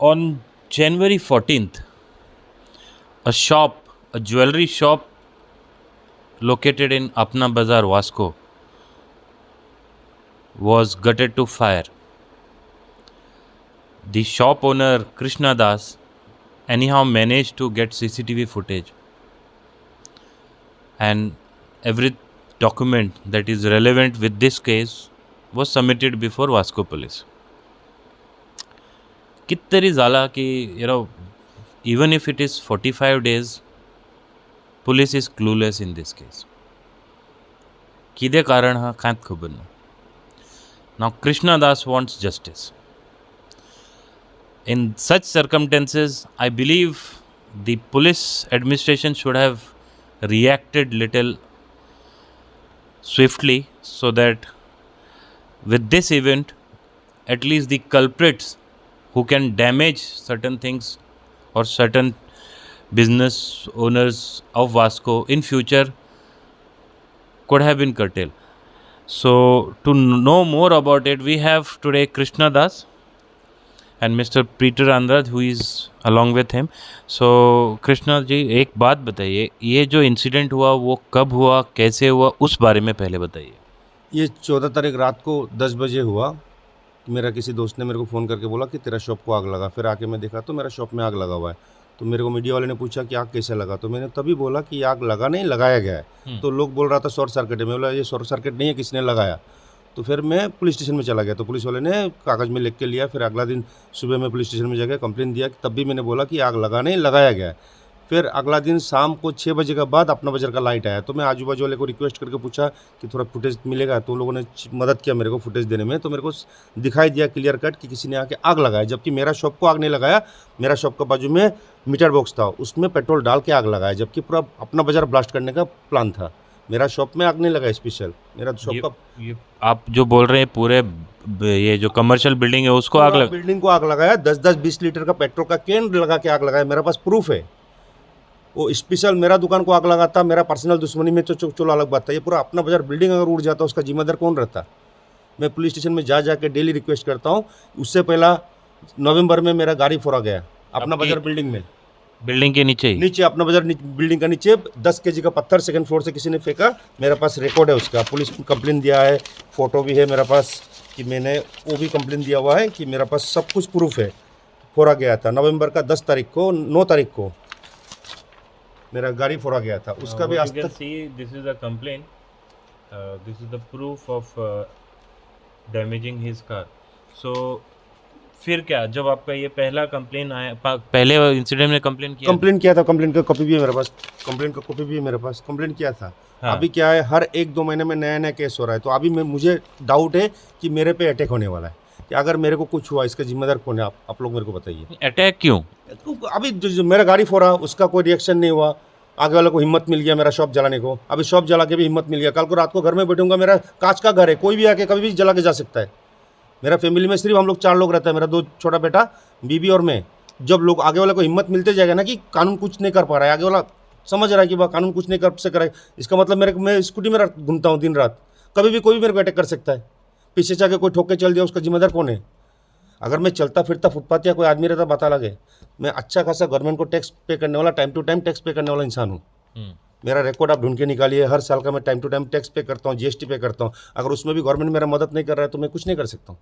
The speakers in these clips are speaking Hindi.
On January 14th, a jewelry shop located in Apna Bazaar, Vasco, was gutted to fire. The shop owner, Krishna Das, anyhow managed to get CCTV footage and every document that is relevant with this case was submitted before Vasco police. कितरी झाला की even if it is 45 days, police is clueless in this case. किदे कारण हा कांत खबर ना. Now Krishna Das wants justice. In such circumstances, I believe the police administration should have reacted little swiftly so that with this event, at least the culprits who can damage certain things or certain business owners of Vasco in future could have been curtailed. So to know more about it, we have today Krishna Das and Mr. Peter Andrad who is along with him. So Krishna ji एक बात बताइए, ये जो इंसिडेंट हुआ वो कब हुआ, कैसे हुआ, उस बारे में पहले बताइए. ये 14 तारीख रात को 10 बजे हुआ. मेरा किसी दोस्त ने मेरे को फ़ोन करके बोला कि तेरा शॉप को आग लगा. फिर आके मैं देखा तो मेरा शॉप में आग लगा हुआ है. तो मेरे को मीडिया वाले ने पूछा कि आग कैसे लगा, तो मैंने तभी बोला कि आग लगा नहीं, लगाया गया है. तो लोग बोल रहा था शॉर्ट सर्किट है. मैं बोला ये शॉर्ट सर्किट नहीं है, किसने लगाया. तो फिर मैं पुलिस स्टेशन में चला गया. तो पुलिस वाले ने कागज़ में लिख के लिया. फिर अगला दिन सुबह मैं पुलिस स्टेशन में जाकर कंप्लेन दिया. तब भी मैंने बोला कि आग लगा नहीं, लगाया गया है. फिर अगला दिन शाम को 6 बजे के बाद अपना बाज़ार का लाइट आया. तो मैं आजू बाजू वाले को रिक्वेस्ट करके पूछा कि थोड़ा फुटेज मिलेगा. तो उन लोगों ने मदद किया मेरे को फुटेज देने में. तो मेरे को दिखाई दिया क्लियर कट कि किसी ने आके आग लगाया, जबकि मेरा शॉप को आग नहीं लगाया. मेरा शॉप का बाजू में मीटर बॉक्स था, उसमें पेट्रोल डाल के आग लगाया, जबकि पूरा अपना बाज़ार ब्लास्ट करने का प्लान था. मेरा शॉप में आग नहीं लगा स्पेशल. मेरा शॉप का ये आप जो बोल रहे हैं पूरे ये जो कमर्शियल बिल्डिंग है उसको आग लगा. बिल्डिंग को आग लगाया. 10-20 लीटर का पेट्रोल का कैन लगा के आग लगाया. मेरे पास प्रूफ है. वो स्पेशल मेरा दुकान को आग लगाता, मेरा पर्सनल दुश्मनी में तो चलो अलग बात था. ये पूरा अपना बाजार बिल्डिंग अगर उड़ जाता उसका जिम्मेदार कौन रहता. मैं पुलिस स्टेशन में जा के डेली रिक्वेस्ट करता हूँ. उससे पहला नवंबर में मेरा गाड़ी फोड़ा गया अपना बाजार बिल्डिंग में, बिल्डिंग के नीचे अपना बाजार बिल्डिंग का नीचे 10 kg का पत्थर सेकंड फ्लोर से किसी ने फेंका. मेरे पास रिकॉर्ड है उसका, पुलिस को कंप्लेन दिया है, फ़ोटो भी है मेरे पास कि मैंने वो भी कंप्लेन दिया हुआ है कि मेरे पास सब कुछ प्रूफ है. फोड़ा गया था नवंबर का 10 तारीख को, 9 तारीख को मेरा गाड़ी फोड़ा गया था. उसका भी आज तक this is a complain, this is the proof of damaging his car. So फिर क्या, जब आपका ये पहला कंप्लेन आया, पहले इंसिडेंट में कंप्लेन किया था, कंप्लेन का कॉपी भी है मेरे पास, कंप्लेन का कॉपी भी है मेरे पास, कंप्लेन किया था. हाँ. अभी क्या है, हर 1-2 महीने में नया नया केस हो रहा है. तो अभी मुझे डाउट है कि मेरे पे अटैक होने वाला है. कि अगर मेरे को कुछ हुआ इसका जिम्मेदार कौन है, आप लोग मेरे को बताइए. अटैक क्यों? अभी जो मेरा गाड़ी फोड़ा उसका कोई रिएक्शन नहीं हुआ. आगे वाले को हिम्मत मिल गया मेरा शॉप जलाने को. अभी शॉप जला के भी हिम्मत मिल गया. कल को रात को घर में बैठूंगा, मेरा कांच का घर है, कोई भी आके कभी भी जला के जा सकता है. मेरा फैमिली में सिर्फ हम लोग 4 लोग रहता है, मेरा 2 छोटा बेटा, बीबी और मैं. जब लोग आगे वाले को हिम्मत मिलते जाएगा ना कि कानून कुछ नहीं कर पा रहा है, आगे वाला समझ रहा है कि वह कानून कुछ नहीं कर सक रहा है, इसका मतलब मैं स्कूटी में घूमता हूँ दिन रात, कभी भी कोई भी मेरे को अटैक कर सकता है. पीछे से आके कोई ठोक के चल दिया, उसका जिम्मेदार कौन है? अगर मैं चलता फिरता फुटपाथ या कोई आदमी रहता बता लगे. मैं अच्छा खासा गवर्नमेंट को टैक्स पे करने वाला, टाइम टू टाइम टैक्स पे करने वाला इंसान हूँ. मेरा रिकॉर्ड आप ढूंढ के निकालिए. हर साल का मैं टाइम टू टाइम टैक्स पे करता हूँ, जीएसटी पे करता हूँ. अगर उसमें भी गवर्नमेंट मेरा मदद नहीं कर रहा है तो मैं कुछ नहीं कर सकता हूँ.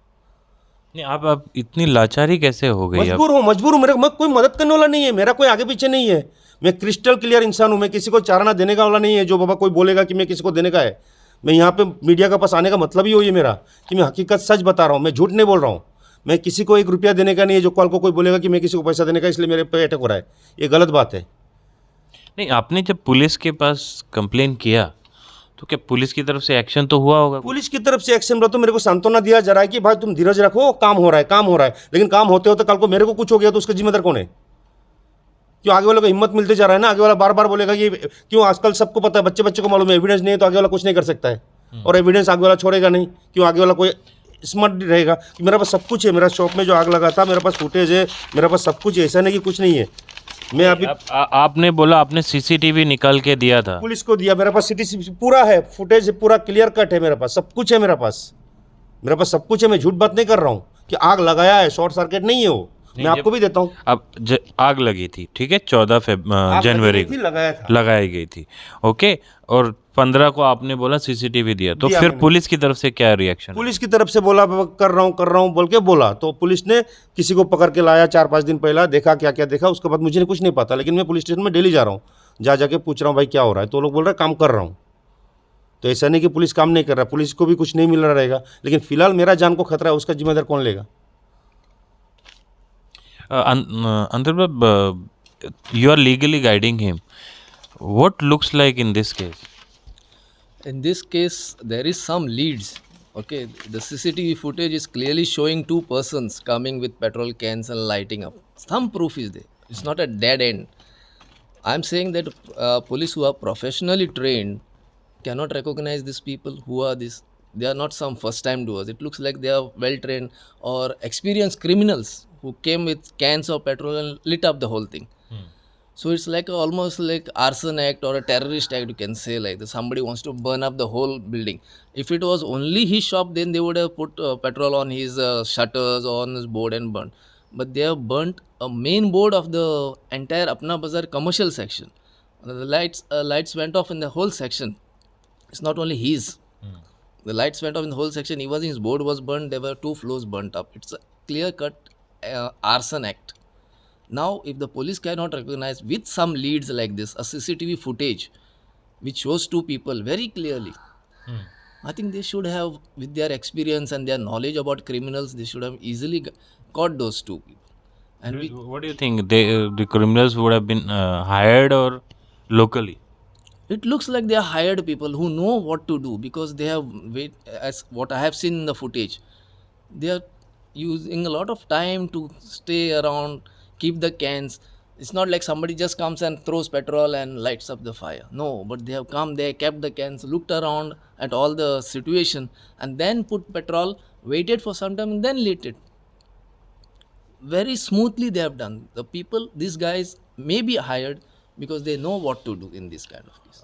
नहीं, आप इतनी लाचारी कैसे हो गई? मजबूर हूँ. मेरे कोई मदद करने वाला नहीं है, मेरा कोई आगे पीछे नहीं है. मैं क्रिस्टल क्लियर इंसान हूँ. मैं किसी को चाराना देने का वाला नहीं है. जो बाबा कोई बोलेगा कि मैं किसी को देने का है, मैं यहाँ पे मीडिया के पास आने का मतलब ही वही है मेरा कि मैं हकीकत सच बता रहा हूँ, मैं झूठ नहीं बोल रहा हूँ. मैं किसी को 1 रुपया देने का नहीं है. जो कल को कोई बोलेगा कि मैं किसी को पैसा देने का इसलिए मेरे पे अटैक हो रहा है, ये गलत बात है. नहीं, आपने जब पुलिस के पास कंप्लेन किया तो क्या पुलिस की तरफ से एक्शन तो हुआ होगा? पुलिस की तरफ से एक्शन तो मेरे को सांत्वना दिया जा रहा है कि भाई तुम धीरज रखो, काम हो रहा है. लेकिन काम होते होते कल को मेरे को कुछ हो गया तो उसका जिम्मेदार कौन है? क्यों आगे वाले को हिम्मत मिलते जा रहा है ना. आगे वाला बार बार बोलेगा कि क्यों, आजकल सबको पता है, बच्चे को मालूम है, एविडेंस नहीं है तो आगे वाला कुछ नहीं कर सकता है. और एविडेंस आगे वाला छोड़ेगा नहीं. क्यों आगे वाला कोई स्मार्ट रहेगा कि मेरे पास सब कुछ है. मेरा शॉप में जो आग लगा था मेरे पास फुटेज है, मेरे पास सब कुछ है. ऐसा नहीं कि कुछ नहीं है. मैं अभी आपने बोला आपने सीसीटीवी निकाल के दिया था, पुलिस को दिया. मेरे पास सीसीटीवी पूरा है, फुटेज पूरा क्लियर कट है, मेरे पास सब कुछ है. मेरे पास सब कुछ है. मैं झूठ बात नहीं कर रहा हूँ कि आग लगाया है, शॉर्ट सर्किट नहीं है वो. मैं आपको भी देता हूँ। अब आग लगी थी, ठीक है, 14 आग लगी जनवरी नहीं को थी, लगाया था। लगाई गई थी। ओके, और 15 को आपने बोला सीसीटीवी दिया, तो दिया फिर मैंने। पुलिस की तरफ से क्या रिएक्शन है? पुलिस की तरफ से बोला कर रहा हूँ बोल के बोला, तो पुलिस ने किसी को पकड़ के लाया 4-5 दिन पहला, देखा क्या क्या देखा, उसके बाद मुझे कुछ नहीं पता, लेकिन मैं पुलिस स्टेशन में डेली जा रहा हूँ, जा जाके पूछ रहा हूँ भाई क्या हो रहा है, तो लोग बोल रहे हैं काम कर रहा हूँ। तो ऐसा नहीं कि पुलिस काम नहीं कर रहा, पुलिस को भी कुछ नहीं मिल रहा रहेगा, लेकिन फिलहाल मेरा जान को खतरा है, उसका जिम्मेदार कौन लेगा? Antarabab, you are legally guiding him. What looks like in this case? In this case, there is some leads. Okay, the CCTV footage is clearly showing two persons coming with petrol cans and lighting up. Some proof is there. It's not a dead end. I'm saying that police who are professionally trained cannot recognize these people who are this. They are not some first time doers. It looks like they are well trained or experienced criminals who came with cans of petrol and lit up the whole thing. So it's like almost like arson act or a terrorist act, you can say like that. Somebody wants to burn up the whole building. If it was only his shop, then they would have put petrol on his shutters or on his board and burned. But they have burnt a main board of the entire Apna Bazaar commercial section. The lights went off in the whole section. It's not only his. The lights went off in the whole section. Even his board was burned. There were 2 floors burnt up. It's a clear cut arson act. Now, if the police cannot recognize with some leads like this a CCTV footage which shows 2 people very clearly, I think they should have, with their experience and their knowledge about criminals, they should have easily caught those 2 people. And What do you think? The criminals would have been hired or locally? it looks like they are hired people who know what to do because they have as what I have seen in the footage. They are using a lot of time to stay around, keep the cans. It's not like somebody just comes and throws petrol and lights up the fire. No, but they have come, they kept the cans, looked around at all the situation, and then put petrol, waited for some time, and then lit it. Very smoothly they have done. The people, these guys may be hired because they know what to do in this kind of case.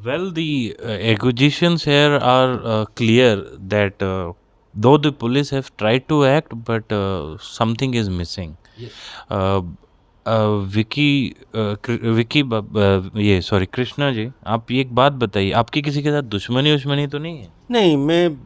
Well, the accusations here are clear that though the police have tried to act, but something is missing. Uh, ये सॉरी कृष्णा जी, आप ये एक बात बताइए, आपकी किसी के साथ दुश्मनी तो नहीं है? नहीं, मैं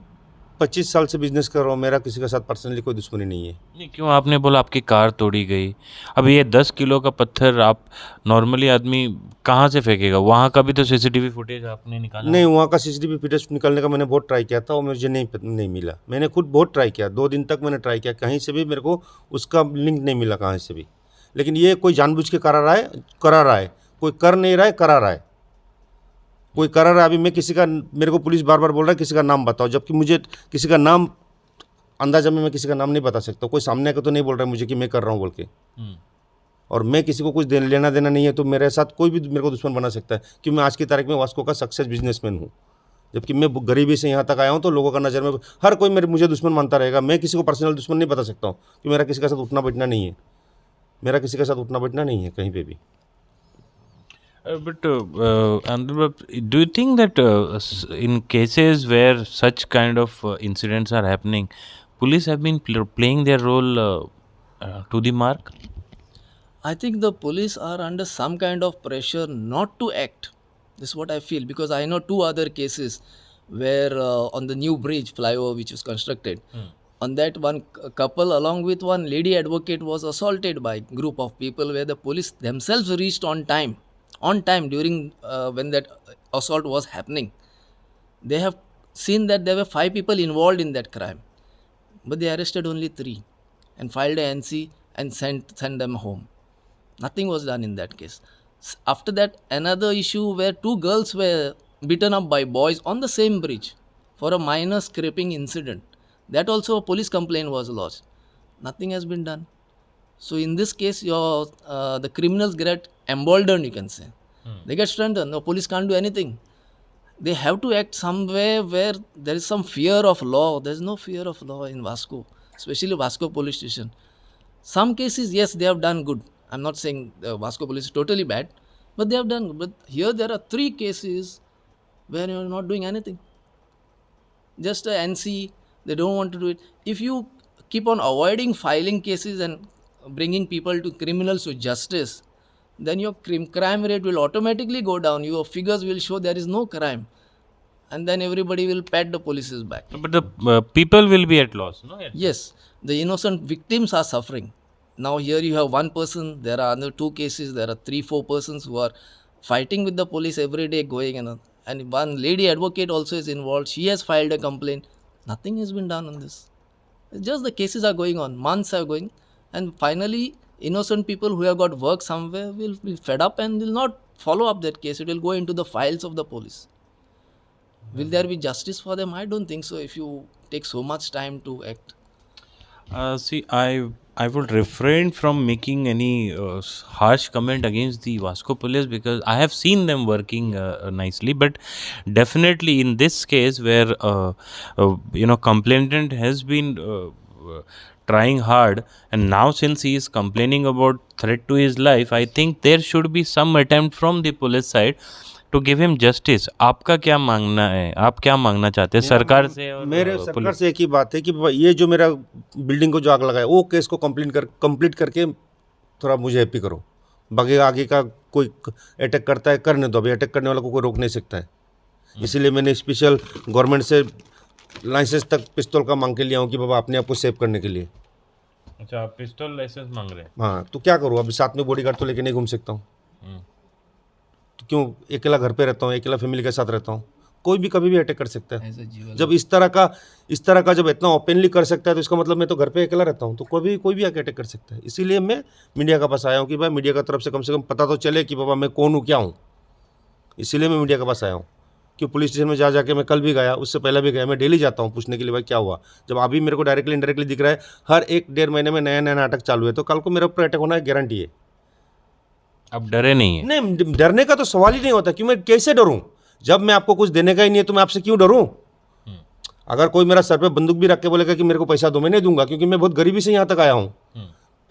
25 साल से बिजनेस कर रहा हूँ, मेरा किसी के साथ पर्सनली कोई दुश्मनी नहीं है। नहीं, क्यों आपने बोला आपकी कार तोड़ी गई? अब ये 10 किलो का पत्थर आप नॉर्मली आदमी कहाँ से फेंकेगा? वहाँ का भी तो सीसीटीवी फुटेज आपने निकाला? नहीं, वहाँ का सीसीटीवी फुटेज निकालने का मैंने बहुत ट्राई किया था और मुझे नहीं मिला। मैंने खुद बहुत ट्राई किया, 2 दिन तक मैंने ट्राई किया, कहीं से भी मेरे को उसका लिंक नहीं मिला कहीं से भी। लेकिन ये कोई जानबूझ के करा रहा है, कोई कर नहीं रहा है, करा रहा है, कोई करा रहा है। अभी मैं किसी का, मेरे को पुलिस बार बार बोल रहा है किसी का नाम बताओ, जबकि मुझे किसी का नाम अंदाजा में मैं किसी का नाम नहीं बता सकता। कोई सामने आकर तो नहीं बोल रहा है मुझे कि मैं कर रहा हूँ बोल के। और मैं किसी को कुछ लेना देना नहीं है, तो मेरे साथ कोई भी मेरे को दुश्मन बना सकता है, कि मैं आज की तारीख में वास्को का सक्सेस बिजनेसमैन हूँ, जबकि मैं गरीबी से यहाँ तक आया हूँ। तो लोगों का नज़र में हर कोई मुझे दुश्मन मानता रहेगा। मैं किसी को पर्सनल दुश्मन नहीं बता सकता हूँ, कि मेरा किसी के साथ उठना बैठना नहीं है, मेरा किसी के साथ उठना बैठना नहीं है कहीं पे भी। But Anurag, do you think that in cases where such kind of incidents are happening, police have been playing their role to the mark? I think the police are under some kind of pressure not to act. This is what I feel because I know 2 other cases where on the new bridge flyover which was constructed, on that one couple along with one lady advocate was assaulted by group of people where the police themselves reached on time during when that assault was happening. They have seen that there were 5 people involved in that crime, but they arrested only 3 and filed a NC and sent them home. Nothing was done in that case. After that, another issue where 2 girls were beaten up by boys on the same bridge for a minor scraping incident. That also a police complaint was lodged. Nothing has been done. So in this case, the criminals get emboldened, you can say. They get strengthened. The police can't do anything. They have to act somewhere where there is some fear of law. There is no fear of law in Vasco, especially Vasco police station. Some cases, yes, they have done good. I'm not saying the Vasco police is totally bad, but they have done good. But here there are 3 cases where you are not doing anything. Just a NC, they don't want to do it. If you keep on avoiding filing cases and bringing people to criminals to justice, then your crime rate will automatically go down. Your figures will show there is no crime, and then everybody will pat the police's back. But the people will be at loss, no? Yes, the innocent victims are suffering. Now here you have one person, there are another two cases, there are 3-4 persons who are fighting with the police every day going, and one lady advocate also is involved. She has filed a complaint. Nothing has been done on this. It's just the cases are going on, months are going, and finally innocent people who have got work somewhere will be fed up and will not follow up that case. It will go into the files of the police. Will there be justice for them? I don't think so if you take so much time to act. See, I would refrain from making any harsh comment against the Vasco police, because I have seen them working nicely. But definitely in this case, where complainant has been trying hard, and now since he is complaining about threat to his life, I think there should be some attempt from the police side to give him justice. आपका क्या मांगना है? आप क्या मांगना चाहते हैं सरकार से और मेरे सरकार पुलिस? से एक ही बात है कि बाबा ये जो मेरा बिल्डिंग को जो आग लगा है वो केस को कंप्लीट करके थोड़ा मुझे हैप्पी करो। बाकी आगे का कोई अटैक करता है करने दो, अभी अटैक करने वाला को कोई रोक नहीं सकता है। इसीलिए मैंने स्पेशल गवर्नमेंट से लाइसेंस तक पिस्तौल का मांग के लिया हूँ कि बाबा अपने आप को सेव करने के लिए। अच्छा, आप पिस्टल लाइसेंस मांग रहे हैं? हाँ, तो क्या करूँ, अभी साथ में बॉडीगार्ड तो लेके नहीं घूम सकता हूँ, तो क्यों अकेला घर पे रहता हूँ, अकेला फैमिली के साथ रहता हूँ, कोई भी कभी भी अटैक कर सकता है। जब इस तरह का जब इतना ओपनली कर सकता है तो इसका मतलब मैं तो घर पे अकेला रहता हूँ, तो कोई भी आके अटैक कर सकता है। इसीलिए मैं मीडिया का पास आया हूँ कि भाई मीडिया का तरफ से कम पता तो चले कि बाबा मैं कौन हूँ, क्या हूँ। इसीलिए मैं मीडिया के पास आया हूँ कि पुलिस स्टेशन में जाके मैं कल भी गया, उससे पहले भी गया, मैं डेली जाता हूँ पूछने के लिए भाई क्या हुआ। जब अभी मेरे को डायरेक्टली इनडायरेक्टली दिख रहा है हर 1-1.5 महीने में नया नया नाटक चालू है, तो कल को मेरे ऊपर अटैक होना गारंटी है। अब डरे नहीं है? नहीं, डरने का तो सवाल ही नहीं होता कि मैं कैसे डरूं। जब मैं आपको कुछ देने का ही नहीं है तो मैं आपसे क्यों डरूं। अगर कोई मेरा सर पे बंदूक भी रख के बोलेगा कि मेरे को पैसा दो, मैं नहीं दूंगा, क्योंकि मैं बहुत गरीबी से यहाँ तक आया हूँ।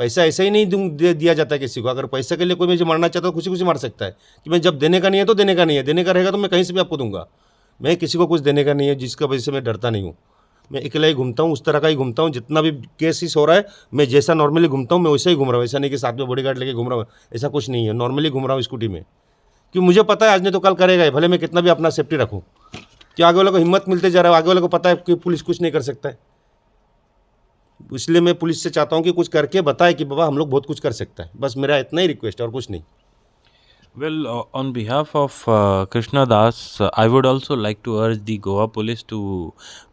पैसा ऐसे ही नहीं दिया जाता है किसी को। अगर पैसे के लिए कोई मुझे मारना चाहता है तो खुशी खुशी मार सकता है कि मैं जब देने का नहीं है तो देने का नहीं है, देने का रहेगा तो मैं कहीं से भी आपको दूंगा। मैं किसी को कुछ देने का नहीं है, जिसका वजह से मैं डरता नहीं हूँ। मैं अकेला ही घूमता हूँ, उस तरह का ही घूमता हूँ। जितना भी केसेस हो रहा है मैं जैसा नॉर्मली घूमता हूँ मैं वैसे ही घूम रहा हूँ। ऐसा नहीं कि साथ में बॉडीगार्ड लेके घूम रहा हूँ, ऐसा कुछ नहीं है। नॉर्मली घूम रहा हूँ स्कूटी में, कि मुझे पता है आज नहीं तो कल करेगा ही, भले मैं कितना भी अपना सेफ्टी रखूँ। कि आगे वाले को हिम्मत मिलते जा रहा है, आगे वाले को पता है कि पुलिस कुछ नहीं कर सकता है। इसलिए मैं पुलिस से चाहता हूँ कि कुछ करके बताए कि बाबा हम लोग बहुत कुछ कर सकता है। बस मेरा इतना ही रिक्वेस्ट है और कुछ नहीं। Well, on behalf of Krishna Das, I would also like to urge the Goa police to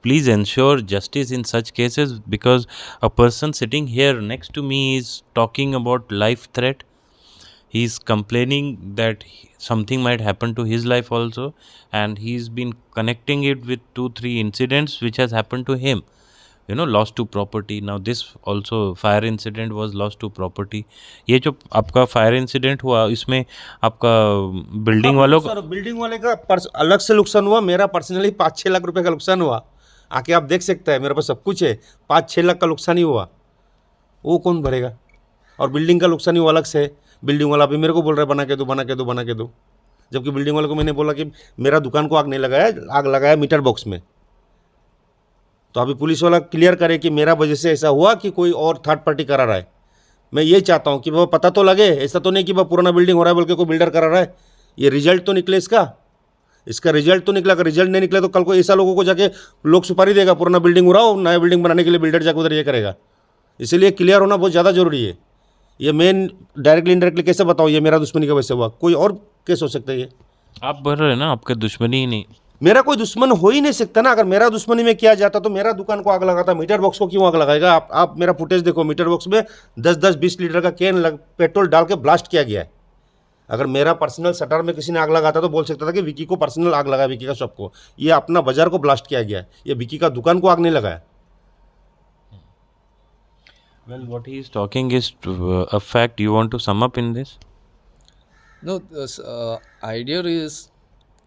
please ensure justice in such cases, because a person sitting here next to me is talking about life threat. He is complaining that something might happen to his life also, and he's been connecting it with 2-3 incidents which has happened to him. Loss to property. Now this also fire incident was loss to property. ये जो आपका फायर इंसिडेंट हुआ इसमें आपका बिल्डिंग वालों का, सर बिल्डिंग वाले का अलग से नुकसान हुआ, मेरा पर्सनली 5-6 लाख रुपए का नुकसान हुआ। आके आप देख सकते हैं, मेरे पास सब कुछ है। 5-6 लाख का नुकसान ही हुआ, वो कौन भरेगा। और बिल्डिंग का नुकसान ही वो अलग से है। बिल्डिंग वाला अभी मेरे को बोल रहा है बना के दो बना के दो बना के दो, जबकि बिल्डिंग वाले को मैंने बोला कि मेरा दुकान को आग नहीं लगाया, आग लगाया मीटर बॉक्स में। तो अभी पुलिस वाला क्लियर करे कि मेरा वजह से ऐसा हुआ कि कोई और थर्ड पार्टी करा रहा है। मैं ये चाहता हूँ कि बाबा पता तो लगे, ऐसा तो नहीं कि बाबा पुराना बिल्डिंग हो रहा है बोल के कोई बिल्डर करा रहा है। ये रिजल्ट तो निकले, इसका रिजल्ट तो निकला। अगर रिजल्ट नहीं निकला तो कल को ऐसा लोगों को जाके लोग सुपारी देगा, पुराना बिल्डिंग उड़ाओ, नया बिल्डिंग बनाने के लिए बिल्डर जाकर उधर ये करेगा। इसीलिए क्लियर होना बहुत ज़्यादा जरूरी है। ये मेन डायरेक्टली इनडायरेक्टली कैसे बताऊँ ये मेरा दुश्मनी का वजह से हुआ, कोई और केस हो सकता है। ये आप बोल रहे हैं ना आपके दुश्मनी ही नहीं। मेरा कोई दुश्मन हो ही नहीं सकता ना। अगर मेरा दुश्मनी में किया जाता तो मेरा दुकान को आग लगाता, मीटर बॉक्स को क्यों आग लगाएगा। आप मेरा फुटेज देखो, मीटर बॉक्स में 10-20 लीटर का कैन पेट्रोल डाल के ब्लास्ट किया गया है। अगर मेरा पर्सनल शटर में किसी ने आग लगाता तो बोल सकता था कि विकी को पर्सनल आग लगा, विकी का शॉप को। ये अपना बाजार को ब्लास्ट किया गया है, ये विकी का दुकान को आग नहीं लगाया। Well, what he is talking is a fact. You want to sum up in this? No, the idea is,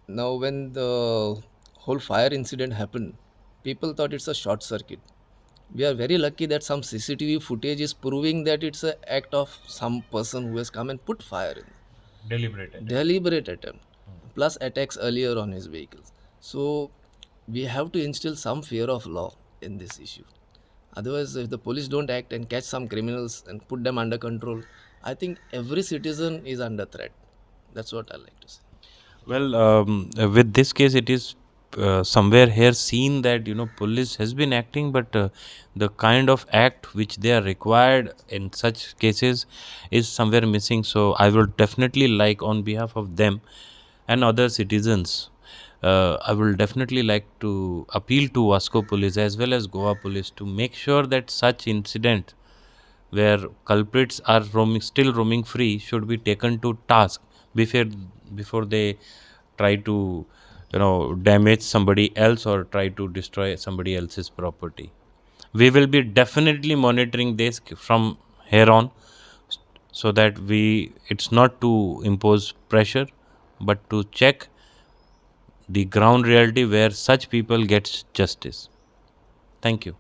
now when the whole fire incident happened, people thought it's a short circuit. We are very lucky that some CCTV footage is proving that it's an act of some person who has come and put fire in. Deliberate attempt, plus attacks earlier on his vehicles. So we have to instill some fear of law in this issue. Otherwise, if the police don't act and catch some criminals and put them under control, I think every citizen is under threat. That's what I like to say. Well, with this case, it is somewhere here seen that police has been acting, but the kind of act which they are required in such cases is somewhere missing. So I would definitely like, on behalf of them and other citizens, I will definitely like to appeal to Vasco Police as well as Goa Police to make sure that such incident where culprits are still roaming free should be taken to task before before they try to damage somebody else or try to destroy somebody else's property. We will be definitely monitoring this from here on, so that it's not to impose pressure but to check the ground reality where such people gets justice. Thank you.